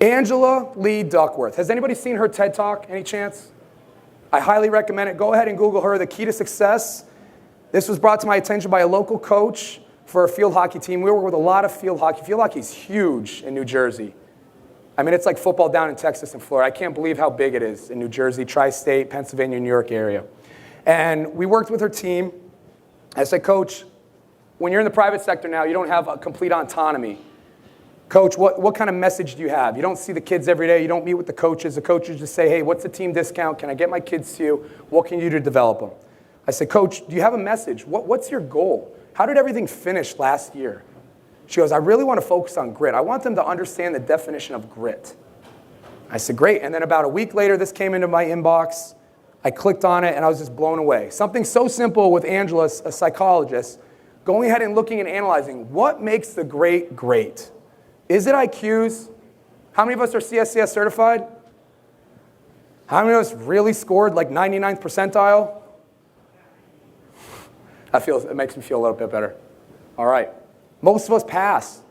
Angela Lee Duckworth. Has anybody seen her TED Talk? Any chance? I highly recommend it. Go ahead and Google her, The Key to Success. This was brought to my attention by a local coach for a field hockey team. We work with a lot of field hockey. Field hockey is huge in New Jersey. I mean, it's like football down in Texas and Florida. I can't believe how big it is in New Jersey, tri-state, Pennsylvania, New York area. And we worked with her team. I said, Coach, when you're in the private sector now, you don't have a complete autonomy. Coach, what kind of message do you have? You don't see the kids every day. You don't meet with the coaches. The coaches just say, hey, what's the team discount? Can I get my kids to you? What can you do to develop them? I said, Coach, do you have a message? What's your goal? How did everything finish last year? She goes, I really want to focus on grit. I want them to understand the definition of grit. I said, great. And then about a week later, this came into my inbox. I clicked on it, and I was just blown away. Something so simple with Angela, a psychologist, going ahead and looking and analyzing what makes the great great. Is it IQs? How many of us are CSCS certified? How many of us really scored like 99th percentile? It makes me feel a little bit better. All right. Most of us pass.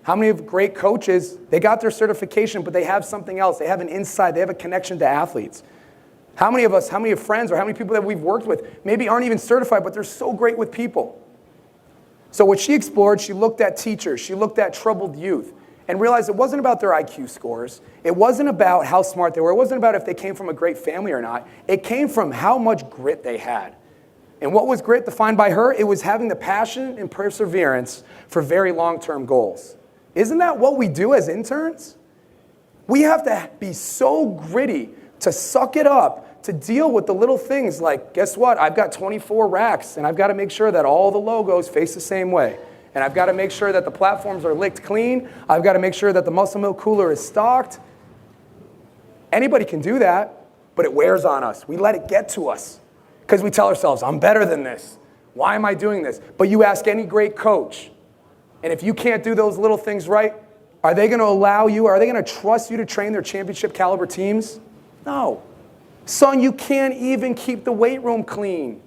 How many of great coaches, they got their certification, but they have something else. They have an insight. They have a connection to athletes. How many of us, how many of friends, or how many people that we've worked with maybe aren't even certified, but they're so great with people? So what she explored, she looked at teachers. She looked at troubled youth and realized it wasn't about their IQ scores. It wasn't about how smart they were. It wasn't about if they came from a great family or not. It came from how much grit they had. And what was grit defined by her? It was having the passion and perseverance for very long-term goals. Isn't that what we do as interns? We have to be so gritty to suck it up, to deal with the little things like, guess what? I've got 24 racks, and I've got to make sure that all the logos face the same way. And I've got to make sure that the platforms are licked clean. I've got to make sure that the muscle milk cooler is stocked. Anybody can do that, but it wears on us. We let it get to us because we tell ourselves, I'm better than this. Why am I doing this? But you ask any great coach, and if you can't do those little things right, are they going to allow you, are they going to trust you to train their championship caliber teams? No. Son, you can't even keep the weight room clean.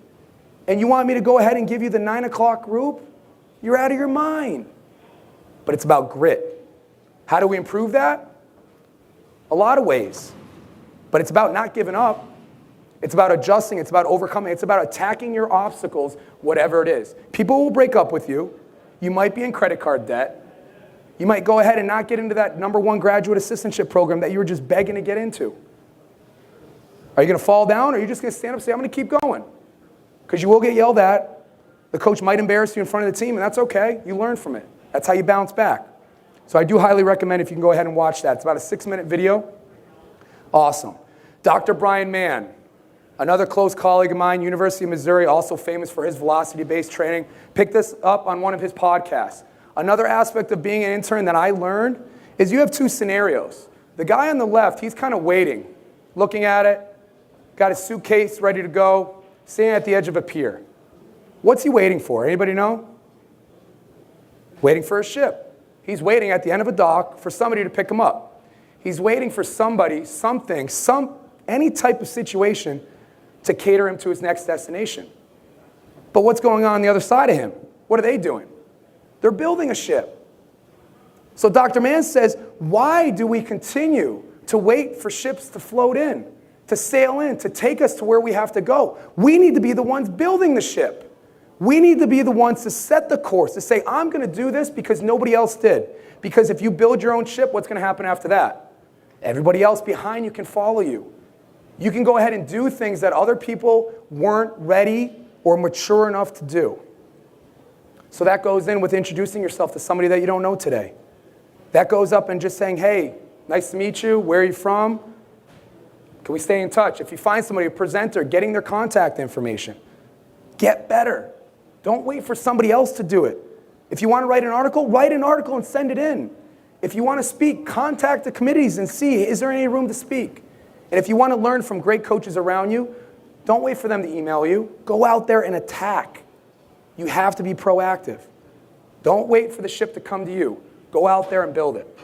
And you want me to go ahead and give you the 9 o'clock group? You're out of your mind. But it's about grit. How do we improve that? A lot of ways. But it's about not giving up. It's about adjusting. It's about overcoming. It's about attacking your obstacles, whatever it is. People will break up with you. You might be in credit card debt. You might go ahead and not get into that #1 graduate assistantship program that you were just begging to get into. Are you going to fall down, or are you just going to stand up and say, I'm going to keep going? Because you will get yelled at. The coach might embarrass you in front of the team, and that's okay. You learn from it. That's how you bounce back. So I do highly recommend if you can go ahead and watch that. It's about a 6-minute video. Awesome. Dr. Brian Mann, another close colleague of mine, University of Missouri, also famous for his velocity-based training, picked this up on one of his podcasts. Another aspect of being an intern that I learned is you have 2 scenarios. The guy on the left, he's kind of waiting, looking at it, got his suitcase ready to go, standing at the edge of a pier. What's he waiting for? Anybody know? Waiting for a ship. He's waiting at the end of a dock for somebody to pick him up. He's waiting for somebody, something, any type of situation to cater him to his next destination. But what's going on the other side of him? What are they doing? They're building a ship. So Dr. Mann says, why do we continue to wait for ships to float in, to sail in, to take us to where we have to go? We need to be the ones building the ship. We need to be the ones to set the course, to say, I'm going to do this because nobody else did. Because if you build your own ship, what's going to happen after that? Everybody else behind you can follow you. You can go ahead and do things that other people weren't ready or mature enough to do. So that goes in with introducing yourself to somebody that you don't know today. That goes up and just saying, hey, nice to meet you. Where are you from? Can we stay in touch? If you find somebody, a presenter, getting their contact information. Get better. Don't wait for somebody else to do it. If you want to write an article and send it in. If you want to speak, contact the committees and see, is there any room to speak? And if you want to learn from great coaches around you, don't wait for them to email you. Go out there and attack. You have to be proactive. Don't wait for the ship to come to you. Go out there and build it.